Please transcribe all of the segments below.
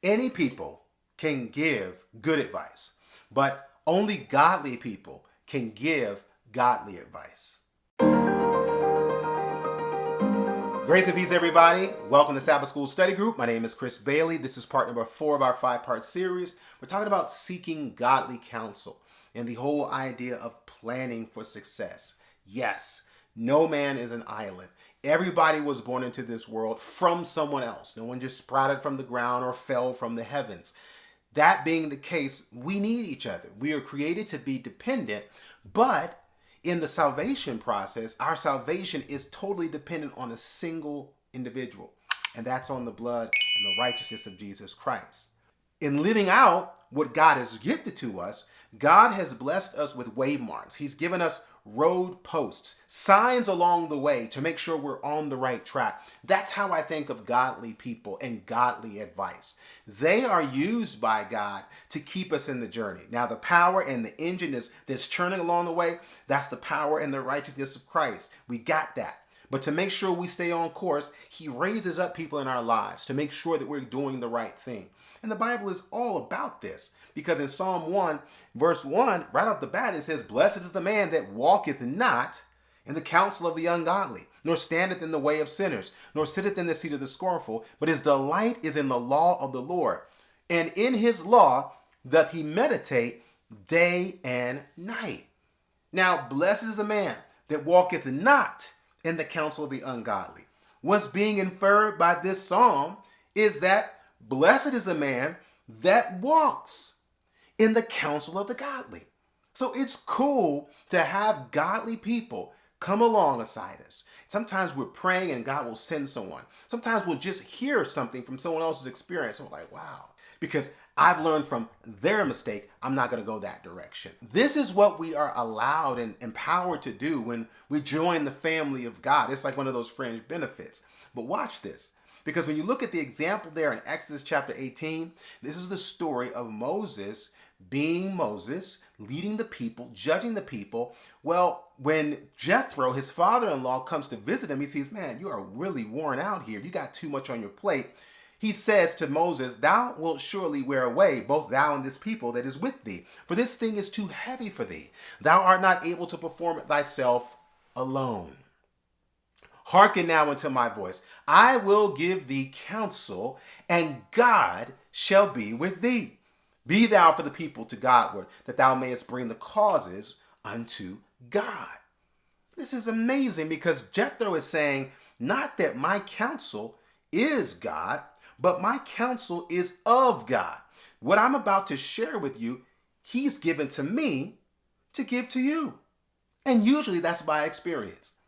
Any people can give good advice, but only godly people can give godly advice. Grace and peace, everybody. Welcome to Sabbath School Study Group. My name is Chris Bailey. This is part number 4 of our 5-part series. We're talking about seeking godly counsel and the whole idea of planning for success. Yes, no man is an island. Everybody was born into this world from someone else. No one just sprouted from the ground or fell from the heavens. That being the case, we need each other. We are created to be dependent, but in the salvation process, our salvation is totally dependent on a single individual, and that's on the blood and the righteousness of Jesus Christ. In living out what God has gifted to us, God has blessed us with waymarks. He's given us road posts, signs along the way to make sure we're on the right track. That's how I think of godly people and godly advice. They are used by God to keep us in the journey. Now, the power and the engine that's churning along the way, that's the power and the righteousness of Christ. We got that. But to make sure we stay on course, he raises up people in our lives to make sure that we're doing the right thing. And the Bible is all about this. Because in Psalm 1, verse 1, right off the bat, it says, "Blessed is the man that walketh not in the counsel of the ungodly, nor standeth in the way of sinners, nor sitteth in the seat of the scornful, but his delight is in the law of the Lord. And in his law doth he meditate day and night." Now, blessed is the man that walketh not in the counsel of the ungodly. What's being inferred by this psalm is that blessed is the man that walks in the counsel of the godly. So it's cool to have godly people come alongside us. Sometimes we're praying and God will send someone. Sometimes we'll just hear something from someone else's experience and we're like, wow, because I've learned from their mistake, I'm not going to go that direction. This is what we are allowed and empowered to do when we join the family of God. It's like one of those fringe benefits. But watch this. Because when you look at the example there in Exodus chapter 18, this is the story of Moses being Moses, leading the people, judging the people. Well, when Jethro, his father-in-law, comes to visit him, he sees, man, you are really worn out here. You got too much on your plate. He says to Moses, "Thou wilt surely wear away, both thou and this people that is with thee. For this thing is too heavy for thee. Thou art not able to perform it thyself alone. Hearken now unto my voice. I will give thee counsel, and God shall be with thee. Be thou for the people to Godward, that thou mayest bring the causes unto God." This is amazing because Jethro is saying, not that my counsel is God, but my counsel is of God. What I'm about to share with you, he's given to me to give to you. And usually that's by experience.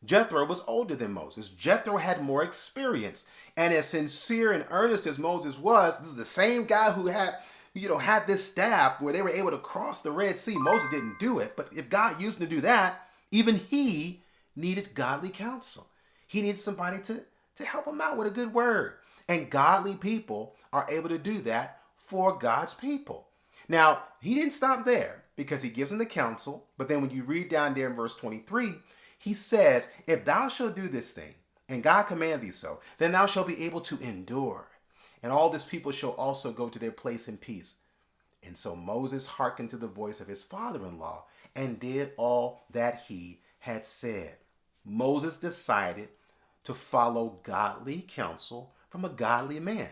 Jethro was older than Moses. Jethro had more experience. And as sincere and earnest as Moses was, this is the same guy who had this staff where they were able to cross the Red Sea. Moses didn't do it, but if God used him to do that, even he needed godly counsel. He needed somebody to help him out with a good word. And godly people are able to do that for God's people. Now, he didn't stop there because he gives them the counsel, but then when you read down there in verse 23, he says, "If thou shalt do this thing, and God command thee so, then thou shalt be able to endure. And all this people shall also go to their place in peace." And so Moses hearkened to the voice of his father-in-law and did all that he had said. Moses decided to follow godly counsel from a godly man.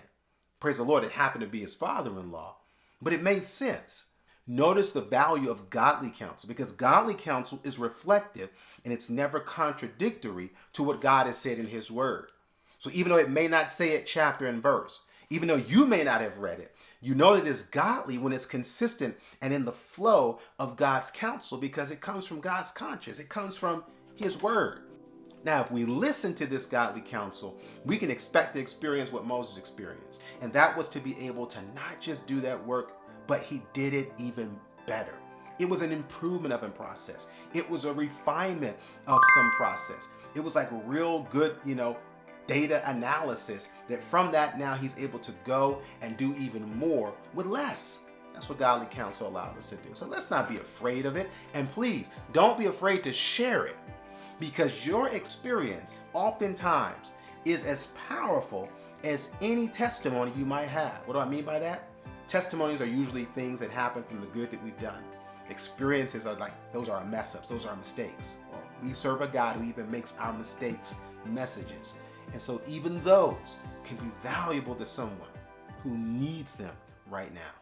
Praise the Lord, it happened to be his father-in-law, but it made sense. Notice the value of godly counsel, because godly counsel is reflective and it's never contradictory to what God has said in his word. So even though it may not say it chapter and verse, even though you may not have read it, you know that it's godly when it's consistent and in the flow of God's counsel, because it comes from God's conscience. It comes from his word. Now, if we listen to this godly counsel, we can expect to experience what Moses experienced. And that was to be able to not just do that work, but he did it even better. It was an improvement of a process. It was a refinement of some process. It was like real good, data analysis, that from that now he's able to go and do even more with less. That's what godly counsel allows us to do. So let's not be afraid of it. And please don't be afraid to share it, because your experience oftentimes is as powerful as any testimony you might have. What do I mean by that? Testimonies are usually things that happen from the good that we've done. Experiences are like, those are our mess ups, those are our mistakes. Well, we serve a God who even makes our mistakes messages. And so even those can be valuable to someone who needs them right now.